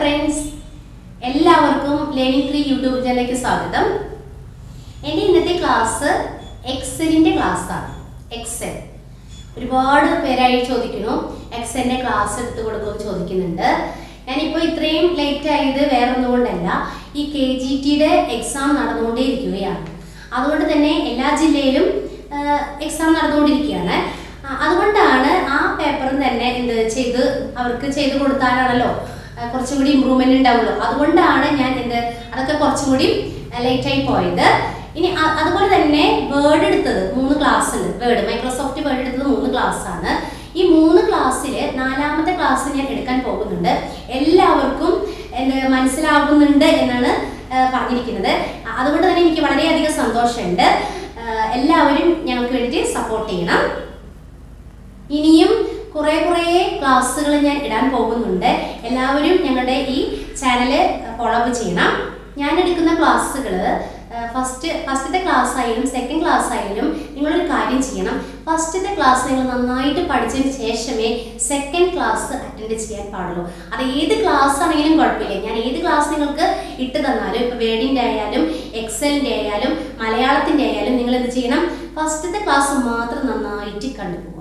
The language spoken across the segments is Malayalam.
ഫ്രണ്ട്സ്, എല്ലാവർക്കും ലേണിംഗ് ട്രീ യൂട്യൂബ് ചാനലിലേക്ക് സ്വാഗതം. എൻ്റെ ഇന്നത്തെ ക്ലാസ് എക്സലിൻ്റെ ക്ലാസ്സാണ്. എക്സൽ ഒരുപാട് പേരായി ചോദിക്കുന്നു, എക്സലിൻ്റെ ക്ലാസ് എടുത്ത് കൊടുക്കുമെന്ന് ചോദിക്കുന്നുണ്ട്. ഞാനിപ്പോൾ ഇത്രയും ലേറ്റ് ആയത് വേറെ ഒന്നുകൊണ്ടല്ല, ഈ KGTയുടെ എക്സാം നടന്നുകൊണ്ടേയിരിക്കുകയാണ്. അതുകൊണ്ട് തന്നെ എല്ലാ ജില്ലയിലും എക്സാം നടന്നുകൊണ്ടിരിക്കുകയാണ്. അതുകൊണ്ടാണ് ആ പേപ്പറും തന്നെ അവർക്ക് ചെയ്ത് കൊടുത്താലാണല്ലോ കുറച്ചും കൂടി ഇമ്പ്രൂവ്മെന്റ് ഉണ്ടാവുമല്ലോ. അതുകൊണ്ടാണ് ഞാൻ അതൊക്കെ കുറച്ചും കൂടി ലേറ്റായി പോയത്. ഇനി അതുപോലെ തന്നെ വേർഡ് എടുത്തത് 3 ക്ലാസ് ഉണ്ട്. മൈക്രോസോഫ്റ്റ് വേർഡ് എടുത്തത് 3 ക്ലാസ് ആണ്. ഈ 3 ക്ലാസ്സിൽ 4ാമത്തെ ക്ലാസ് ഞാൻ എടുക്കാൻ പോകുന്നുണ്ട്. എല്ലാവർക്കും മനസ്സിലാകുന്നുണ്ട് എന്നാണ് പറഞ്ഞിരിക്കുന്നത്. അതുകൊണ്ട് തന്നെ എനിക്ക് വളരെയധികം സന്തോഷമുണ്ട്. എല്ലാവരും ഞങ്ങൾക്ക് വേണ്ടിയിട്ട് സപ്പോർട്ട് ചെയ്യണം. ഇനിയും കുറേ ക്ലാസ്സുകൾ ഞാൻ ഇടാൻ പോകുന്നുണ്ട്. എല്ലാവരും ഞങ്ങളുടെ ഈ ചാനൽ ഫോളോ അപ്പ് ചെയ്യണം. ഞാൻ എടുക്കുന്ന ക്ലാസ്സുകൾ ഫസ്റ്റത്തെ ക്ലാസ് ആയാലും സെക്കൻഡ് ക്ലാസ് ആയാലും നിങ്ങളൊരു കാര്യം ചെയ്യണം. ഫസ്റ്റത്തെ ക്ലാസ് നിങ്ങൾ നന്നായിട്ട് പഠിച്ചതിന് ശേഷമേ സെക്കൻഡ് ക്ലാസ് അറ്റൻഡ് ചെയ്യാൻ പാടുള്ളൂ. അത് ഏത് ക്ലാസ് ആണെങ്കിലും കുഴപ്പമില്ല. ഞാൻ ഏത് ക്ലാസ് നിങ്ങൾക്ക് ഇട്ട് തന്നാലും, ഇപ്പോൾ വേർഡിൻ്റെ ആയാലും എക്സലിൻ്റെ ആയാലും മലയാളത്തിൻ്റെ ആയാലും നിങ്ങൾ എന്ത് ചെയ്യണം? ഫസ്റ്റത്തെ ക്ലാസ് മാത്രം നന്നായിട്ട് കണ്ടുപോകുക.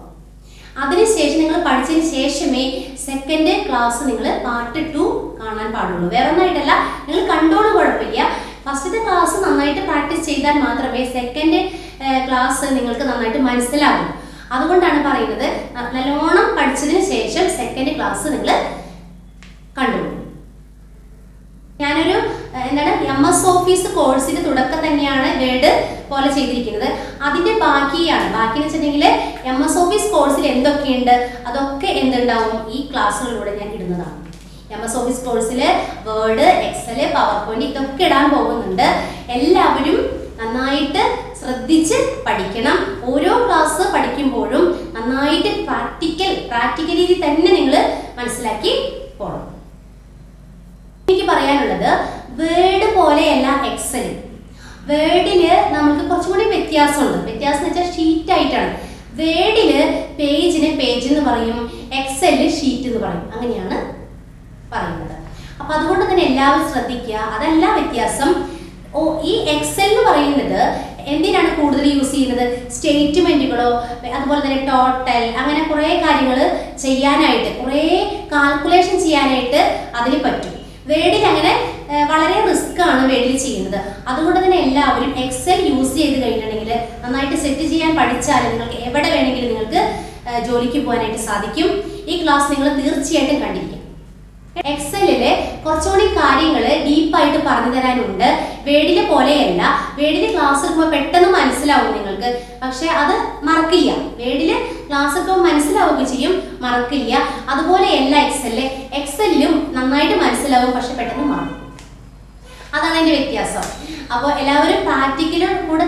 അതിനുശേഷം നിങ്ങൾ പഠിച്ചതിന് ശേഷമേ സെക്കൻഡ് ക്ലാസ് നിങ്ങൾ പാർട്ട് 2 കാണാൻ പാടുള്ളൂ. വേറെ ഒന്നായിട്ടല്ല, നിങ്ങൾ കണ്ടോളൂ, കുഴപ്പമില്ല. ഫസ്റ്റത്തെ ക്ലാസ് നന്നായിട്ട് പ്രാക്ടീസ് ചെയ്താൽ മാത്രമേ സെക്കൻഡ് ക്ലാസ് നിങ്ങൾക്ക് നന്നായിട്ട് മനസ്സിലാവൂ. അതുകൊണ്ടാണ് പറയുന്നത്, നല്ലോണം പഠിച്ചതിന് ശേഷം സെക്കൻഡ് ക്ലാസ് നിങ്ങൾ കണ്ടുപോകും. ഞാനൊരു MS ഓഫീസ് കോഴ്സിന്റെ തുടക്കം തന്നെയാണ് വേർഡ് പോലെ ചെയ്തിരിക്കുന്നത്. അതിന്റെ ബാക്കിയെന്ന് വെച്ചിട്ടുണ്ടെങ്കിൽ MS ഓഫീസ് കോഴ്സിൽ എന്തൊക്കെയുണ്ട് അതൊക്കെ എന്തുണ്ടാവും ഈ ക്ലാസ്സുകളിലൂടെ ഞാൻ ഇടുന്നതാണ്. MS ഓഫീസ് കോഴ്സിൽ വേർഡ്, എക്സൽ, പവർ പോയിന്റ് ഇതൊക്കെ ഇടാൻ പോകുന്നുണ്ട്. എല്ലാവരും നന്നായിട്ട് ശ്രദ്ധിച്ച് പഠിക്കണം. ഓരോ ക്ലാസ് പഠിക്കുമ്പോഴും നന്നായിട്ട് പ്രാക്ടിക്കൽ രീതി തന്നെ നിങ്ങൾ മനസ്സിലാക്കി പോകണം. എനിക്ക് പറയാനുള്ളത്, വേർഡ് പോലെയല്ല എക്സൽ. വേർഡില് നമുക്ക് കുറച്ചും കൂടി വ്യത്യാസമുണ്ട്. വ്യത്യാസം എന്ന് വെച്ചാൽ ഷീറ്റ് ആയിട്ടാണ്. വേർഡില് പേജിന് പേജ് എന്ന് പറയും, എക്സലില് ഷീറ്റ് എന്ന് പറയും. അങ്ങനെയാണ് പറയുന്നത്. അപ്പൊ അതുകൊണ്ട് തന്നെ എല്ലാവരും ശ്രദ്ധിക്കുക. അതല്ല വ്യത്യാസം. ഈ എക്സൽ എന്ന് പറയുന്നത് എന്തിനാണ് കൂടുതൽ യൂസ് ചെയ്യുന്നത്? സ്റ്റേറ്റ്മെന്റുകളോ അതുപോലെ തന്നെ ടോട്ടൽ, അങ്ങനെ കുറേ കാര്യങ്ങൾ ചെയ്യാനായിട്ട്, കുറേ കാൽക്കുലേഷൻ ചെയ്യാനായിട്ട് അതിന് പറ്റും. വേർഡിൽ അങ്ങനെ വളരെ റിസ്ക് ആണ് വേർഡിൽ ചെയ്യുന്നത്. അതുകൊണ്ട് തന്നെ എല്ലാവരും എക്സൽ യൂസ് ചെയ്ത് കഴിഞ്ഞിട്ടുണ്ടെങ്കിൽ, നന്നായിട്ട് സെറ്റ് ചെയ്യാൻ പഠിച്ചാൽ നിങ്ങൾക്ക് എവിടെ വേണമെങ്കിലും നിങ്ങൾക്ക് ജോലിക്ക് പോകാനായിട്ട് സാധിക്കും. ഈ ക്ലാസ് നിങ്ങൾ തീർച്ചയായിട്ടും കണ്ടിരിക്കും. എക്സലില് കുറച്ചുകൂടി കാര്യങ്ങൾ ഡീപ്പായിട്ട് പറഞ്ഞു തരാനുണ്ട്. വേർഡിലെ പോലെയല്ല. വേർഡില് ക്ലാസ് എടുക്കുമ്പോൾ പെട്ടെന്ന് മനസ്സിലാവും നിങ്ങൾക്ക്, പക്ഷെ അത് മറക്കില്ല. വേർഡില് ക്ലാസ് എടുക്കുമ്പോൾ മനസ്സിലാവുകയൊക്കെ ചെയ്യും, മറക്കില്ല. അതുപോലെയല്ല എക്സലിലും നന്നായിട്ട് മനസ്സിലാവും, പക്ഷെ പെട്ടെന്ന് മറക്കും. അതാണ് അതിന്റെ വ്യത്യാസം. അപ്പോൾ എല്ലാവരും പ്രാക്ടിക്കലിലൂടെ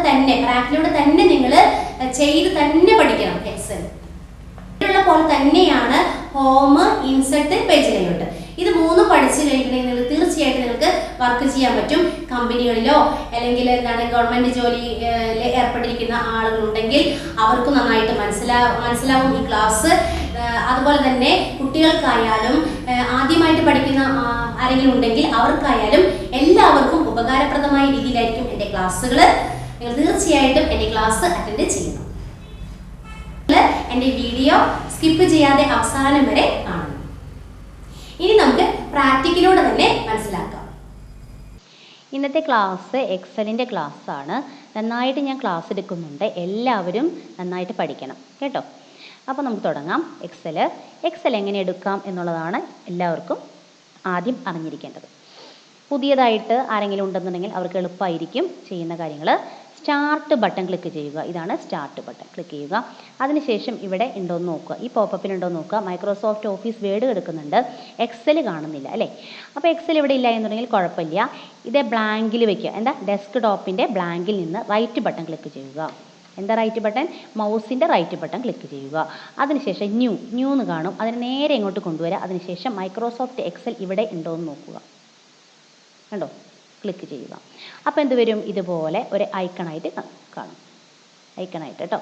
തന്നെ നിങ്ങൾ ചെയ്ത് തന്നെ പഠിക്കണം. എക്സൽ പോലെ തന്നെയാണ് ഹോം, ഇൻസെർട്ട്, പേജ് ലേഔട്ട്. ഇത് 3 പഠിച്ചു കഴിഞ്ഞിട്ടുണ്ടെങ്കിൽ തീർച്ചയായിട്ടും നിങ്ങൾക്ക് വർക്ക് ചെയ്യാൻ പറ്റും. കമ്പനികളിലോ അല്ലെങ്കിൽ ഗവൺമെന്റ് ജോലിയിൽ ഏർപ്പെട്ടിരിക്കുന്ന ആളുകളുണ്ടെങ്കിൽ അവർക്ക് നന്നായിട്ട് മനസ്സിലാവും ഈ ക്ലാസ്. അതുപോലെ തന്നെ കുട്ടികൾക്കായാലും ആദ്യമായിട്ട് പഠിക്കുന്ന ആരെങ്കിലും ഉണ്ടെങ്കിൽ അവർക്കായാലും എല്ലാവർക്കും ഉപകാരപ്രദമായ രീതിയിലായിരിക്കും എൻ്റെ ക്ലാസ്സുകൾ. നിങ്ങൾ തീർച്ചയായിട്ടും എൻ്റെ ക്ലാസ് അറ്റൻഡ് ചെയ്യണം. എൻ്റെ വീഡിയോ സ്കിപ്പ് ചെയ്യാതെ അവസാനം വരെ കാണണം. ഇനി നമുക്ക് പ്രാക്ടിക്കലോടെ തന്നെ മനസ്സിലാക്കാം. ഇന്നത്തെ ക്ലാസ് എക്സലിൻ്റെ ക്ലാസ്സാണ്. നന്നായിട്ട് ഞാൻ ക്ലാസ് എടുക്കുന്നുണ്ട്. എല്ലാവരും നന്നായിട്ട് പഠിക്കണം കേട്ടോ. അപ്പോൾ നമുക്ക് തുടങ്ങാം. എക്സൽ എങ്ങനെ എടുക്കാം എന്നുള്ളതാണ് എല്ലാവർക്കും ആദ്യം അറിഞ്ഞിരിക്കേണ്ടത്. പുതിയതായിട്ട് ആരെങ്കിലും ഉണ്ടെന്നുണ്ടെങ്കിൽ അവർക്ക് എളുപ്പമായിരിക്കും ചെയ്യുന്ന കാര്യങ്ങൾ. സ്റ്റാർട്ട് ബട്ടൺ ക്ലിക്ക് ചെയ്യുക. ഇതാണ് സ്റ്റാർട്ട് ബട്ടൺ. ക്ലിക്ക് ചെയ്യുക. അതിനുശേഷം ഇവിടെ ഉണ്ടോയെന്ന് നോക്കുക. ഈ പോപ്പപ്പിൽ ഉണ്ടോയെന്ന് നോക്കുക. മൈക്രോസോഫ്റ്റ് ഓഫീസ് വേർഡ് എടുക്കുന്നുണ്ട്, എക്സൽ കാണുന്നില്ല അല്ലേ? അപ്പോൾ എക്സൽ ഇവിടെ ഇല്ല എന്നുണ്ടെങ്കിൽ കുഴപ്പമില്ല. ഇത് ബ്ലാങ്കിൽ വെക്കുക. ഡെസ്ക് ടോപ്പിൻ്റെ ബ്ലാങ്കിൽ നിന്ന് റൈറ്റ് ബട്ടൺ ക്ലിക്ക് ചെയ്യുക. Right button? മൗസിൻ്റെ റൈറ്റ് ബട്ടൺ ക്ലിക്ക് ചെയ്യുക. അതിനുശേഷം ന്യൂ എന്ന് കാണും. അതിന് നേരെ ഇങ്ങോട്ട് കൊണ്ടുവരിക. അതിനുശേഷം മൈക്രോസോഫ്റ്റ് എക്സൽ ഇവിടെ ഉണ്ടോയെന്ന് നോക്കുക. കണ്ടോ? ക്ലിക്ക് ചെയ്യുക. അപ്പോൾ എന്ത് വരും? ഇതുപോലെ ഒരു ഐക്കണായിട്ട് കാണും. ഐക്കണായിട്ട് കേട്ടോ.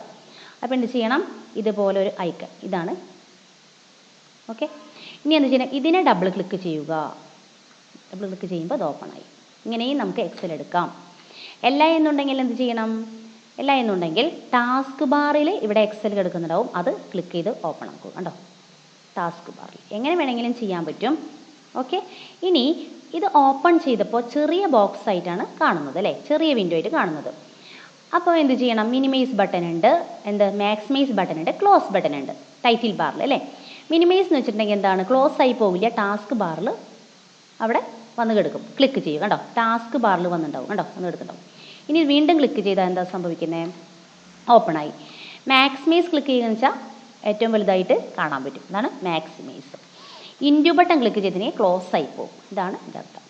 അപ്പോൾ എന്ത് ചെയ്യണം? ഇതുപോലെ ഒരു ഐക്കൺ. ഇതാണ്. ഓക്കെ. ഇനി എന്ത് ചെയ്യണം? ഇതിനെ ഡബിൾ ക്ലിക്ക് ചെയ്യുക. ഡബിൾ ക്ലിക്ക് ചെയ്യുമ്പോൾ അത് ഓപ്പണായി. ഇങ്ങനെയും നമുക്ക് എക്സൽ എടുക്കാം. അല്ല എന്നുണ്ടെങ്കിൽ എന്ത് ചെയ്യണം? അല്ല എന്നുണ്ടെങ്കിൽ ടാസ്ക് ബാറിൽ ഇവിടെ എക്സൽ കിടക്കുന്നുണ്ടാവും, അത് ക്ലിക്ക് ചെയ്ത് ഓപ്പൺ ആക്കും. കണ്ടോ, ടാസ്ക് ബാറിൽ എങ്ങനെ വേണമെങ്കിലും ചെയ്യാൻ പറ്റും. ഓക്കെ, ഇനി ഇത് ഓപ്പൺ ചെയ്തപ്പോൾ ചെറിയ ബോക്സ് ആയിട്ടാണ് കാണുന്നത് അല്ലേ, ചെറിയ വിൻഡോ ആയിട്ട് കാണുന്നത്. അപ്പോൾ എന്ത് ചെയ്യണം? മിനിമൈസ് ബട്ടൺ ഉണ്ട്, മാക്സിമൈസ് ബട്ടൺ ഉണ്ട്, ക്ലോസ് ബട്ടൺ ഉണ്ട് ടൈറ്റിൽ ബാറിൽ അല്ലേ. മിനിമൈസ് എന്ന് വെച്ചിട്ടുണ്ടെങ്കിൽ എന്താണ്? ക്ലോസ് ആയി പോവില്ല, ടാസ്ക് ബാറിൽ അവിടെ വന്ന് കിടക്കും. ക്ലിക്ക് ചെയ്യും, കണ്ടോ, ടാസ്ക് ബാറിൽ വന്നിട്ടുണ്ടാവും, കണ്ടോ, വന്ന് കിടക്കുന്നുണ്ടാവും. ഇനി വീണ്ടും ക്ലിക്ക് ചെയ്താൽ എന്താ സംഭവിക്കുന്നത്? ഓപ്പണായി. മാക്സിമൈസ് ക്ലിക്ക് ചെയ്യുകയെന്ന് വെച്ചാൽ ഏറ്റവും വലുതായിട്ട് കാണാൻ പറ്റും, ഇതാണ് മാക്സിമൈസ്. ഇൻഡു ബട്ടൺ ക്ലിക്ക് ചെയ്തിട്ടുണ്ടെങ്കിൽ ക്ലോസ് ആയി പോകും, ഇതാണ് ഇതിൻ്റെ അർത്ഥം.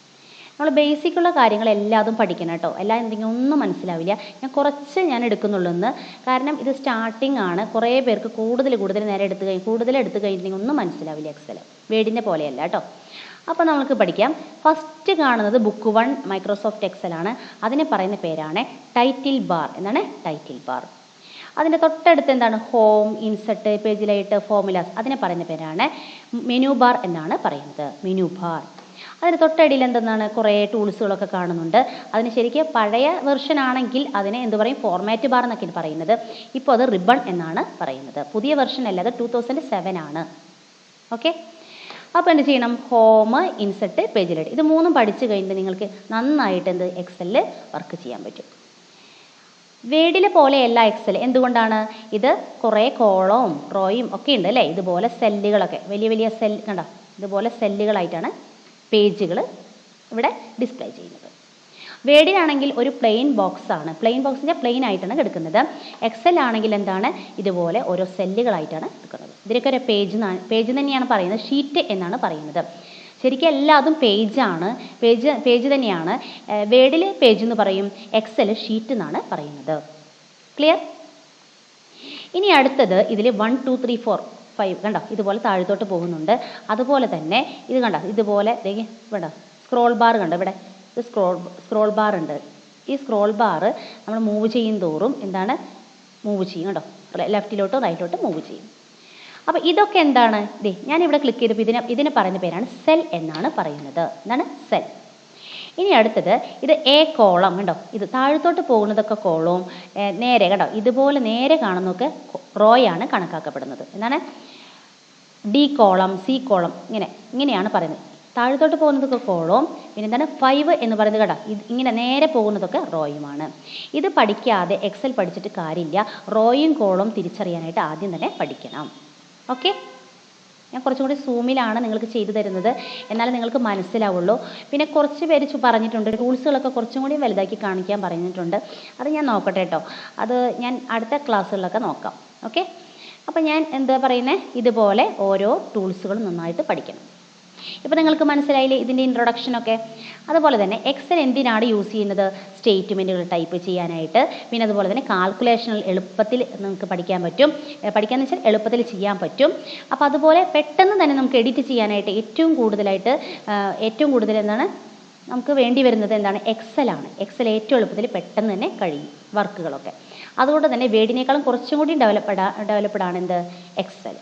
നമ്മൾ ബേസിക്കുള്ള കാര്യങ്ങൾ എല്ലാതും പഠിക്കണം കേട്ടോ, എല്ലാം എന്തെങ്കിലും ഒന്നും മനസ്സിലാവില്ല. ഞാൻ എടുക്കുന്നുള്ളൂ എന്ന്, കാരണം ഇത് സ്റ്റാർട്ടിംഗ് ആണ്. കുറേ പേർക്ക് കൂടുതൽ നേരെ എടുത്തു കഴിഞ്ഞിട്ടുണ്ടെങ്കിൽ ഒന്നും മനസ്സിലാവില്ല. എക്സൽ വേഡിൻ്റെ പോലെയല്ല കേട്ടോ. അപ്പോൾ നമുക്ക് പഠിക്കാം. ഫസ്റ്റ് കാണുന്നത് ബുക്ക് 1 മൈക്രോസോഫ്റ്റ് എക്സൽ ആണ്. അതിനെ പറയുന്ന പേരാണ് ടൈറ്റിൽ ബാർ. എന്താണ് ടൈറ്റിൽ ബാർ? അതിൻ്റെ തൊട്ടടുത്ത് എന്താണ്? ഹോം, ഇൻസെർട്ട്, പേജിലായിട്ട്, ഫോർമുലാസ്, അതിനെ പറയുന്ന പേരാണ് മെനു ബാർ എന്നാണ് പറയുന്നത്, മെനു ബാർ. അതിന് തൊട്ടടിയിൽ എന്തെന്നാണ്? കുറേ ടൂൾസുകളൊക്കെ കാണുന്നുണ്ട്. അതിന് ശരിക്കും പഴയ വെർഷൻ ആണെങ്കിൽ അതിനെ എന്ത് പറയും? ഫോർമാറ്റ് ബാർ എന്നൊക്കെ പറയുന്നത്. ഇപ്പോൾ അത് റിബൺ എന്നാണ് പറയുന്നത്. പുതിയ വെർഷൻ അല്ല, അത് 2007 ആണ്. ഓക്കെ, അപ്പോൾ എന്ത് ചെയ്യണം? ഹോം, ഇൻസെർട്ട്, പേജിലായിട്ട്, ഇത് മൂന്നും പഠിച്ചു കഴിഞ്ഞിട്ട് നിങ്ങൾക്ക് നന്നായിട്ട് എക്സലിൽ വർക്ക് ചെയ്യാൻ പറ്റും. വേഡിലെ പോലെയല്ല എക്സൽ. എന്തുകൊണ്ടാണ്? ഇത് കുറേ കോളവും റോയും ഒക്കെ ഉണ്ട് അല്ലേ. ഇതുപോലെ സെല്ലുകളൊക്കെ വലിയ സെൽ കണ്ടോ, ഇതുപോലെ സെല്ലുകളായിട്ടാണ് പേജുകൾ ഇവിടെ ഡിസ്പ്ലേ ചെയ്യുന്നത്. വേഡിലാണെങ്കിൽ ഒരു പ്ലെയിൻ ബോക്സ് ആണ്. പ്ലെയിൻ ആയിട്ടാണ് കിടക്കുന്നത്. എക്സൽ ആണെങ്കിൽ എന്താണ്? ഇതുപോലെ ഓരോ സെല്ലുകളായിട്ടാണ് എടുക്കുന്നത്. ഇതിനൊക്കെ ഒരു പേജ് തന്നെയാണ് പറയുന്നത്, ഷീറ്റ് എന്നാണ് പറയുന്നത്. ശരിക്കും എല്ലാതും പേജാണ്, പേജ് തന്നെയാണ്. വേഡിൽ പേജ് എന്ന് പറയും, എക്സൽ ഷീറ്റ് എന്നാണ് പറയുന്നത്. ക്ലിയർ? ഇനി അടുത്തത് ഇതിൽ 1 2 3 4 5 കണ്ടോ, ഇതുപോലെ താഴത്തോട്ട് പോകുന്നുണ്ട്. അതുപോലെ തന്നെ ഇത് കണ്ടോ, ഇതുപോലെ ഇവിടെ സ്ക്രോൾ ബാർ കണ്ടോ, ഇവിടെ സ്ക്രോൾ ബാർ ഉണ്ട്. ഈ സ്ക്രോൾ ബാർ നമ്മൾ മൂവ് ചെയ്യും തോറും എന്താണ്? മൂവ് ചെയ്യും കണ്ടോ, ലെഫ്റ്റിലോട്ടോ റൈറ്റിലോട്ടോ മൂവ് ചെയ്യും. അപ്പോൾ ഇതൊക്കെ എന്താണ്? ഞാനിവിടെ ക്ലിക്ക് ചെയ്തപ്പോൾ ഇതിനെ പറയുന്ന പേരാണ് സെൽ എന്നാണ് പറയുന്നത്. എന്താണ്? സെൽ. ഇനി അടുത്തത് ഇത് എ കോളം കണ്ടോ, ഇത് താഴത്തോട്ട് പോകുന്നതൊക്കെ കോളവും നേരെ കണ്ടോ, ഇതുപോലെ നേരെ കാണുന്നതൊക്കെ റോയാണ് കണക്കാക്കപ്പെടുന്നത്. എന്താണ്? ഡി കോളം, സി കോളം, ഇങ്ങനെയാണ് പറയുന്നത്. താഴത്തോട്ട് പോകുന്നതൊക്കെ കോളവും പിന്നെ എന്താണ്? 5 എന്ന് പറയുന്നത് കേട്ടോ, ഇങ്ങനെ നേരെ പോകുന്നതൊക്കെ റോയുമാണ്. ഇത് പഠിക്കാതെ എക്സൽ പഠിച്ചിട്ട് കാര്യമില്ല. റോയും കോളവും തിരിച്ചറിയാനായിട്ട് ആദ്യം തന്നെ പഠിക്കണം. ഓക്കെ, ഞാൻ കുറച്ചും കൂടി സൂമിലാണ് നിങ്ങൾക്ക് ചെയ്തു തരുന്നത്, എന്നാലും നിങ്ങൾക്ക് മനസ്സിലാവുള്ളൂ. പിന്നെ കുറച്ച് പേര് പറഞ്ഞിട്ടുണ്ട് ടൂൾസുകളൊക്കെ കുറച്ചും കൂടി വലുതാക്കി കാണിക്കാൻ പറഞ്ഞിട്ടുണ്ട്. അത് ഞാൻ നോക്കട്ടെ കേട്ടോ, അത് ഞാൻ അടുത്ത ക്ലാസ്സുകളിലൊക്കെ നോക്കാം. ഓക്കെ, അപ്പോൾ ഞാൻ എന്താ പറയുന്നത്, ഇതുപോലെ ഓരോ ടൂൾസുകളും നന്നായിട്ട് പഠിക്കണം. ഇപ്പോൾ നിങ്ങൾക്ക് മനസ്സിലായില്ലേ ഇതിൻ്റെ ഇൻട്രൊഡക്ഷനൊക്കെ? അതുപോലെ തന്നെ എക്സൽ എന്തിനാണ് യൂസ് ചെയ്യുന്നത്? സ്റ്റേറ്റ്മെൻറ്റുകൾ ടൈപ്പ് ചെയ്യാനായിട്ട്, പിന്നെ അതുപോലെ തന്നെ കാൽക്കുലേഷനുകൾ എളുപ്പത്തിൽ നമുക്ക് പഠിക്കാൻ പറ്റും. പഠിക്കാന്ന് വെച്ചാൽ എളുപ്പത്തിൽ ചെയ്യാൻ പറ്റും. അപ്പോൾ അതുപോലെ പെട്ടെന്ന് തന്നെ നമുക്ക് എഡിറ്റ് ചെയ്യാനായിട്ട് ഏറ്റവും കൂടുതൽ എന്താണ് നമുക്ക് വേണ്ടി വരുന്നത്? എന്താണ്? എക്സലാണ്. എക്സൽ ഏറ്റവും എളുപ്പത്തിൽ പെട്ടെന്ന് തന്നെ കഴിയും വർക്കുകളൊക്കെ. അതുകൊണ്ട് തന്നെ വേഡിനേക്കാളും കുറച്ചും കൂടി ഡെവലപ്ഡ് ആണ് എക്സൽ.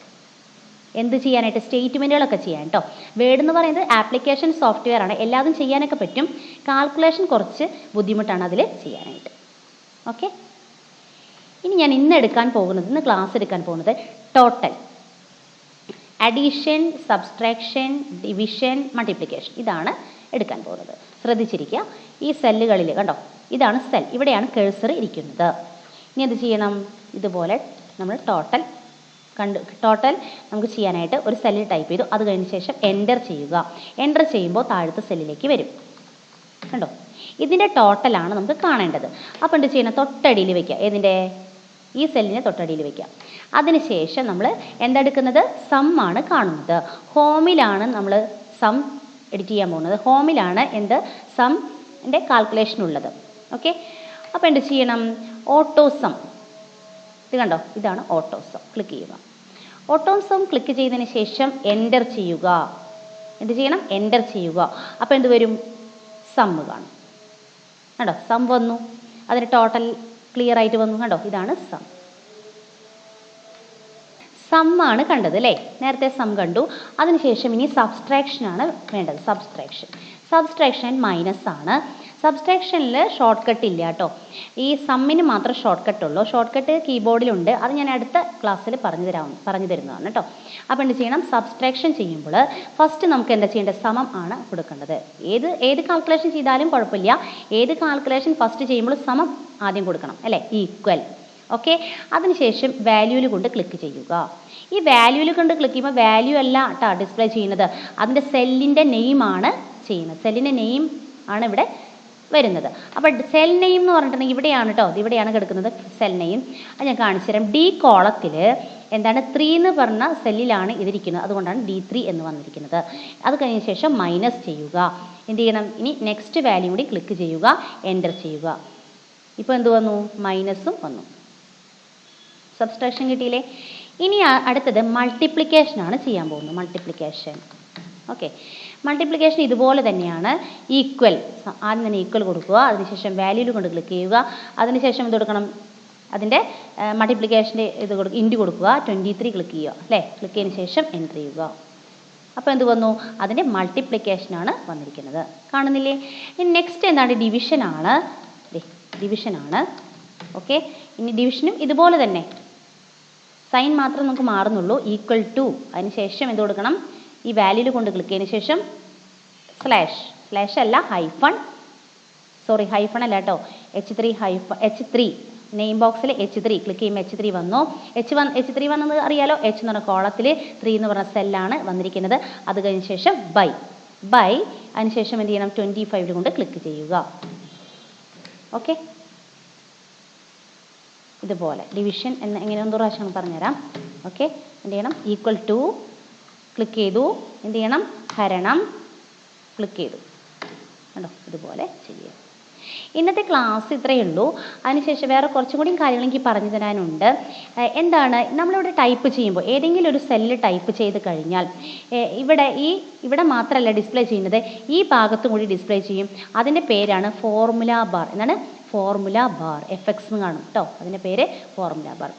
എന്ത് ചെയ്യാനായിട്ട്? സ്റ്റേറ്റ്മെൻറ്റുകളൊക്കെ ചെയ്യാൻ കേട്ടോ. വേഡ് എന്ന് പറയുന്നത് ആപ്ലിക്കേഷൻ സോഫ്റ്റ്വെയർ ആണ്, എല്ലാതും ചെയ്യാനൊക്കെ പറ്റും. കാൽക്കുലേഷൻ കുറച്ച് ബുദ്ധിമുട്ടാണ് അതിൽ ചെയ്യാനായിട്ട്. ഓക്കെ, ഇനി ഞാൻ ഇന്ന് ക്ലാസ് എടുക്കാൻ പോകുന്നത് total, addition, subtraction, division, multiplication, ഇതാണ് എടുക്കാൻ പോകുന്നത്. ശ്രദ്ധിച്ചിരിക്കുക. ഈ സെല്ലുകളിൽ കണ്ടോ, ഇതാണ് സെൽ, ഇവിടെയാണ് കഴ്സർ ഇരിക്കുന്നത്. ഇനി എന്ത് ചെയ്യണം? ഇതുപോലെ നമ്മൾ ടോട്ടൽ നമുക്ക് ചെയ്യാനായിട്ട് ഒരു സെല്ലിൽ ടൈപ്പ് ചെയ്തു. അത് കഴിഞ്ഞ ശേഷം എൻ്റർ ചെയ്യുക. എൻ്റർ ചെയ്യുമ്പോൾ താഴത്തെ സെല്ലിലേക്ക് വരും. കണ്ടോ, ഇതിൻ്റെ ടോട്ടലാണ് നമുക്ക് കാണേണ്ടത്. അപ്പോൾ എന്ത് ചെയ്യണം? തൊട്ടടിയിൽ വയ്ക്കുക. ഏതിൻ്റെ? ഈ സെല്ലിനെ തൊട്ടടിയിൽ വയ്ക്കുക. അതിനുശേഷം നമ്മൾ എന്തെടുക്കുന്നത്? സം ആണ് കാണുന്നത്. ഹോമിലാണ് നമ്മൾ സം എഡിറ്റ് ചെയ്യാൻ പോകുന്നത്. ഹോമിലാണ് സമ്മിൻ്റെ കാൽക്കുലേഷൻ ഉള്ളത്. ഓക്കെ, അപ്പോൾ എന്ത് ചെയ്യണം? ഓട്ടോസം, ഇത് കണ്ടോ, ഇതാണ് ഓട്ടോസം. ക്ലിക്ക് ചെയ്യുക. ഓട്ടോസം ക്ലിക്ക് ചെയ്തതിന് ശേഷം എൻ്റർ ചെയ്യുക. എന്ത് ചെയ്യണം? എൻ്റർ ചെയ്യുക. അപ്പോൾ എന്ത് വരും? സമ്മ് കാണും. കണ്ടോ, സം വന്നു. അതിന് ടോട്ടൽ ക്ലിയർ ആയിട്ട് വന്നു. കണ്ടോ, ഇതാണ് സമ്മാണ് കണ്ടത് അല്ലേ? നേരത്തെ സം കണ്ടു. അതിനുശേഷം ഇനി സബ്സ്ട്രാക്ഷനാണ് വേണ്ടത്. സബ്സ്ട്രാക്ഷൻ മൈനസ് ആണ്. സബ്സ്ട്രാക്ഷനിൽ ഷോർട്ട് കട്ട് ഇല്ല കേട്ടോ. ഈ സമ്മിന് മാത്രം ഷോർട്ട് കട്ട് ഉള്ളൂ. ഷോർട്ട് കട്ട് കീബോർഡിലുണ്ട്. അത് ഞാൻ അടുത്ത ക്ലാസ്സിൽ പറഞ്ഞു തരുന്നതാണ് കേട്ടോ. അപ്പോൾ എന്ത് ചെയ്യണം? സബ്സ്ട്രാക്ഷൻ ചെയ്യുമ്പോൾ ഫസ്റ്റ് നമുക്ക് എന്താ ചെയ്യേണ്ടത്? സമം ആണ് കൊടുക്കേണ്ടത്. ഏത് കാൽക്കുലേഷൻ ചെയ്താലും കുഴപ്പമില്ല. ഏത് കാൽക്കുലേഷൻ ഫസ്റ്റ് ചെയ്യുമ്പോൾ സമം ആദ്യം കൊടുക്കണം അല്ലേ? ഈക്വൽ. ഓക്കെ. അതിനുശേഷം വാല്യൂവിൽ കൊണ്ട് ക്ലിക്ക് ചെയ്യുക. ഈ വാല്യൂവിൽ കൊണ്ട് ക്ലിക്ക് ചെയ്യുമ്പോൾ വാല്യൂ അല്ല കേട്ടോ ഡിസ്പ്ലേ ചെയ്യുന്നത്, അതിൻ്റെ സെല്ലിൻ്റെ നെയിമാണ് ചെയ്യുന്നത്. സെല്ലിൻ്റെ നെയിം ആണ് ഇവിടെ വരുന്നത്. അപ്പോൾ സെൽ നെയിം എന്ന് പറഞ്ഞിട്ടുണ്ടെങ്കിൽ ഇവിടെയാണ് കേട്ടോ, ഇവിടെയാണ് കിടക്കുന്നത് സെൽ നെയിം. അത് ഞാൻ കാണിച്ചു തരാം. ഡി കോളത്തിൽ എന്താണ് 3 എന്ന് പറഞ്ഞ സെല്ലിലാണ് ഇതിരിക്കുന്നത്, അതുകൊണ്ടാണ് D3 എന്ന് വന്നിരിക്കുന്നത്. അത് കഴിഞ്ഞ ശേഷം മൈനസ് ചെയ്യുക. എന്ത് ചെയ്യണം? ഇനി നെക്സ്റ്റ് വാല്യൂ കൂടി ക്ലിക്ക് ചെയ്യുക, എൻ്റർ ചെയ്യുക. ഇപ്പോൾ എന്ത് വന്നു? മൈനസും വന്നു. സബ്സ്ട്രാക്ഷൻ കിട്ടിയില്ലേ? ഇനി അടുത്തത് മൾട്ടിപ്ലിക്കേഷൻ ആണ് ചെയ്യാൻ പോകുന്നത്. മൾട്ടിപ്ലിക്കേഷൻ. ഓക്കെ. മൾട്ടിപ്ലിക്കേഷൻ ഇതുപോലെ തന്നെയാണ്. ഈക്വൽ, ആദ്യം തന്നെ ഈക്വൽ കൊടുക്കുക. അതിനുശേഷം വാല്യൂവിൽ കൊണ്ട് ക്ലിക്ക് ചെയ്യുക. അതിനുശേഷം ഇത് കൊടുക്കണം, അതിൻ്റെ മൾട്ടിപ്ലിക്കേഷൻ്റെ ഇത് കൊടുക്കുക, ഇൻറ്റു കൊടുക്കുക. 23 ക്ലിക്ക് ചെയ്യുക അല്ലേ? ക്ലിക്ക് ചെയ്തതിന് ശേഷം എൻ്റർ ചെയ്യുക. അപ്പോൾ എന്ത് വന്നു? അതിൻ്റെ മൾട്ടിപ്ലിക്കേഷനാണ് വന്നിരിക്കുന്നത്. കാണുന്നില്ലേ? ഇനി നെക്സ്റ്റ് എന്താണ്? ഡിവിഷനാണ്. ഡിവിഷനാണ്. ഓക്കെ. ഇനി ഡിവിഷനും ഇതുപോലെ തന്നെ സൈൻ മാത്രം നമുക്ക് മാറുന്നുള്ളൂ. ഈക്വൽ ടു, അതിന് ശേഷം എന്ത് കൊടുക്കണം? ഈ വാല്യൂവിൽ കൊണ്ട് ക്ലിക്ക് ചെയ്തതിന് ശേഷം സ്ലാഷ് അല്ല ഹൈഫൺ, സോറി ഹൈഫൺ അല്ല കേട്ടോ, H3 നെയിം ബോക്സിൽ H3 ക്ലിക്ക് ചെയ്യുമ്പോൾ H3 വന്നു. H3 വന്നത് അറിയാലോ. H എന്ന് പറഞ്ഞ കോളത്തിൽ 3 എന്ന് പറഞ്ഞ സെല്ലാണ് വന്നിരിക്കുന്നത്. അത് കഴിഞ്ഞ ശേഷം ബൈ അതിനുശേഷം എന്ത് ചെയ്യണം? 25 കൊണ്ട് ക്ലിക്ക് ചെയ്യുക. ഓക്കെ. ഇതുപോലെ ഡിവിഷൻ എന്ന് എങ്ങനെ ഒന്ന് പ്രാവശ്യം പറഞ്ഞുതരാം. ഓക്കെ. എന്ത് ചെയ്യണം? ഈക്വൽ ടു ക്ലിക്ക് ചെയ്തു. എന്ത് ചെയ്യണം? ഹരണം ക്ലിക്ക് ചെയ്തു. കണ്ടോ? ഇതുപോലെ ചെയ്യുക. ഇന്നത്തെ ക്ലാസ് ഇത്രയേ ഉള്ളൂ. അതിനുശേഷം വേറെ കുറച്ചും കൂടി കാര്യങ്ങൾ എനിക്ക് പറഞ്ഞു തരാനുണ്ട്. എന്താണ്? നമ്മളിവിടെ ടൈപ്പ് ചെയ്യുമ്പോൾ ഏതെങ്കിലും ഒരു സെല്ല് ടൈപ്പ് ചെയ്ത് കഴിഞ്ഞാൽ ഇവിടെ മാത്രമല്ല ഡിസ്പ്ലേ ചെയ്യുന്നത്, ഈ ഭാഗത്തും കൂടി ഡിസ്പ്ലേ ചെയ്യും. അതിൻ്റെ പേരാണ് ഫോർമുല ബാർ. എന്താണ്? Formula bar. FX എന്ന് കാണും കേട്ടോ, അതിൻ്റെ പേര് ഫോർമുല ബാർ.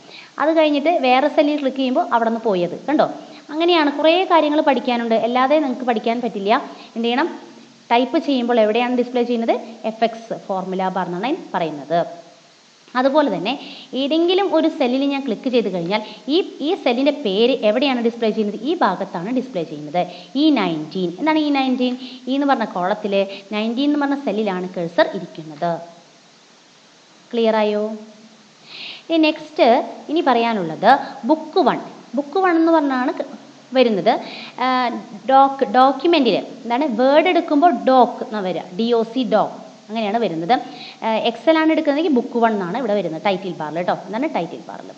അത് കഴിഞ്ഞിട്ട് വേറെ സെല്ലിൽ ക്ലിക്ക് ചെയ്യുമ്പോൾ അവിടെ നിന്ന് പോയത് കണ്ടോ. അങ്ങനെയാണ് കുറേ കാര്യങ്ങൾ പഠിക്കാനുണ്ട്. അല്ലാതെ നിങ്ങൾക്ക് പഠിക്കാൻ പറ്റില്ല. എന്ത് ചെയ്യണം? ടൈപ്പ് ചെയ്യുമ്പോൾ എവിടെയാണ് ഡിസ്പ്ലേ ചെയ്യുന്നത്? FX ഫോർമുല ബാർ എന്നാണ് പറയുന്നത്. അതുപോലെ തന്നെ ഏതെങ്കിലും ഒരു സെല്ലിൽ ഞാൻ ക്ലിക്ക് ചെയ്ത് കഴിഞ്ഞാൽ ഈ സെല്ലിൻ്റെ പേര് എവിടെയാണ് ഡിസ്പ്ലേ ചെയ്യുന്നത്? ഈ ഭാഗത്താണ് ഡിസ്പ്ലേ ചെയ്യുന്നത്. E19. എന്താണ് E19? എന്ന് പറഞ്ഞ കോളത്തിൽ 19 എന്ന് പറഞ്ഞ സെല്ലിലാണ് കഴ്സർ ഇരിക്കുന്നത്. ക്ലിയർ ആയോ? നെക്സ്റ്റ് ഇനി പറയാനുള്ളത് ബുക്ക് 1 എന്ന് പറഞ്ഞാണ് വരുന്നത്. ഡോക്യുമെൻറ്റിൽ എന്താണ്? വേർഡ് എടുക്കുമ്പോൾ ഡോക്ക് എന്നാണ് വരിക. DOC ഡോക്ക് അങ്ങനെയാണ് വരുന്നത്. എക്സലാണ് എടുക്കുന്നതെങ്കിൽ ബുക്ക് 1 എന്നാണ് ഇവിടെ വരുന്നത്. ടൈറ്റിൽ ബാറിൽ കേട്ടോ. എന്താണ്? ടൈറ്റിൽ ബാറിൽ.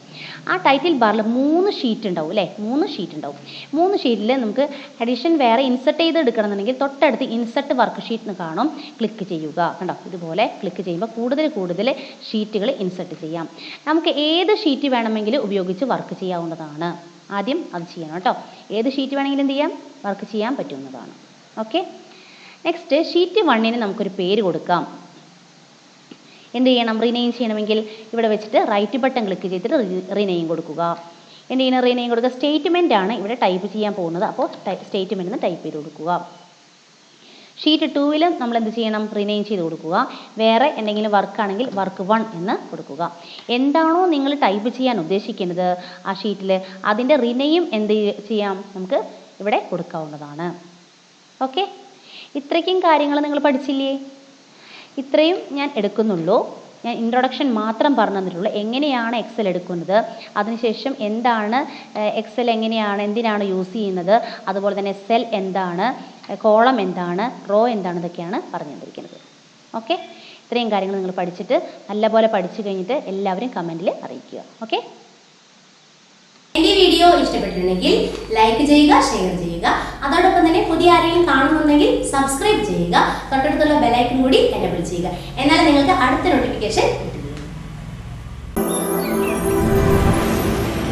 ആ ടൈറ്റിൽ ബാറിൽ 3 ഷീറ്റ് ഉണ്ടാവും അല്ലേ? 3 ഷീറ്റ് ഉണ്ടാവും. 3 ഷീറ്റിൽ നമുക്ക് അഡീഷൻ വേറെ ഇൻസർട്ട് ചെയ്ത് എടുക്കണമെന്നുണ്ടെങ്കിൽ തൊട്ടടുത്ത് ഇൻസർട്ട് വർക്ക് ഷീറ്റ് എന്ന് കാണും. ക്ലിക്ക് ചെയ്യുക. കണ്ടോ? ഇതുപോലെ ക്ലിക്ക് ചെയ്യുമ്പോൾ കൂടുതൽ ഷീറ്റുകൾ ഇൻസർട്ട് ചെയ്യാം. നമുക്ക് ഏത് ഷീറ്റ് വേണമെങ്കിലും ഉപയോഗിച്ച് വർക്ക് ചെയ്യാവുന്നതാണ്. ആദ്യം അത് ചെയ്യണം കേട്ടോ. ഏത് ഷീറ്റ് വേണമെങ്കിലും എന്ത് ചെയ്യാം? വർക്ക് ചെയ്യാൻ പറ്റുന്നതാണ്. ഓക്കെ. നെക്സ്റ്റ് ഷീറ്റ് 1ന് നമുക്കൊരു പേര് കൊടുക്കാം. എന്ത് ചെയ്യണം? റീനെയിം ചെയ്യണമെങ്കിൽ ഇവിടെ വെച്ചിട്ട് റൈറ്റ് ബട്ടൺ ക്ലിക്ക് ചെയ്തിട്ട് റീനെയിം കൊടുക്കുക. എന്ത് ചെയ്യണം? റീനെയിം കൊടുക്കുക. സ്റ്റേറ്റ്മെൻ്റ് ആണ് ഇവിടെ ടൈപ്പ് ചെയ്യാൻ പോകുന്നത്. അപ്പോൾ സ്റ്റേറ്റ്മെൻ്റ് എന്ന് ടൈപ്പ് ചെയ്ത് കൊടുക്കുക. ഷീറ്റ് 2ൽ നമ്മൾ എന്ത് ചെയ്യണം? റീനെയിം ചെയ്ത് കൊടുക്കുക. വേറെ എന്തെങ്കിലും വർക്കാണെങ്കിൽ വർക്ക് 1 എന്ന് കൊടുക്കുക. എന്താണോ നിങ്ങൾ ടൈപ്പ് ചെയ്യാൻ ഉദ്ദേശിക്കുന്നത് ആ ഷീറ്റിൽ, അതിൻ്റെ റീനെയിം എന്ത് ചെയ്യാം? നമുക്ക് ഇവിടെ കൊടുക്കാവുന്നതാണ്. ഓക്കെ. ഇത്രയ്ക്കും കാര്യങ്ങൾ നിങ്ങൾ പഠിച്ചില്ലേ? ഇത്രയും ഞാൻ എടുക്കുന്നുള്ളൂ. ഞാൻ ഇൻട്രൊഡക്ഷൻ മാത്രം പറഞ്ഞു തന്നിട്ടുള്ളൂ. എങ്ങനെയാണ് എക്സൽ എടുക്കുന്നത്, അതിനുശേഷം എന്താണ് എക്സൽ, എങ്ങനെയാണ് എന്തിനാണ് യൂസ് ചെയ്യുന്നത്, അതുപോലെ തന്നെ സെൽ എന്താണ്, കോളം എന്താണ്, റോ എന്താണ്, ഇതൊക്കെയാണ് പറഞ്ഞു തന്നിരിക്കുന്നത്. ഓക്കെ. ഇത്രയും കാര്യങ്ങൾ നിങ്ങൾ പഠിച്ചിട്ട് നല്ലപോലെ പഠിച്ചു കഴിഞ്ഞിട്ട് എല്ലാവരും കമൻറ്റിൽ അറിയിക്കുക. ഓക്കെ. എൻ്റെ വീഡിയോ ഇഷ്ടപ്പെട്ടിട്ടുണ്ടെങ്കിൽ ലൈക്ക് ചെയ്യുക, ഷെയർ ചെയ്യുക. അതോടൊപ്പം തന്നെ പുതിയ ആരെങ്കിലും കാണുന്നുണ്ടെങ്കിൽ സബ്സ്ക്രൈബ് ചെയ്യുക. തൊട്ടടുത്തുള്ള ബെൽ ഐക്കൺ കൂടി എനേബിൾ ചെയ്യുക. എന്നാൽ നിങ്ങൾക്ക് അടുത്ത നോട്ടിഫിക്കേഷൻ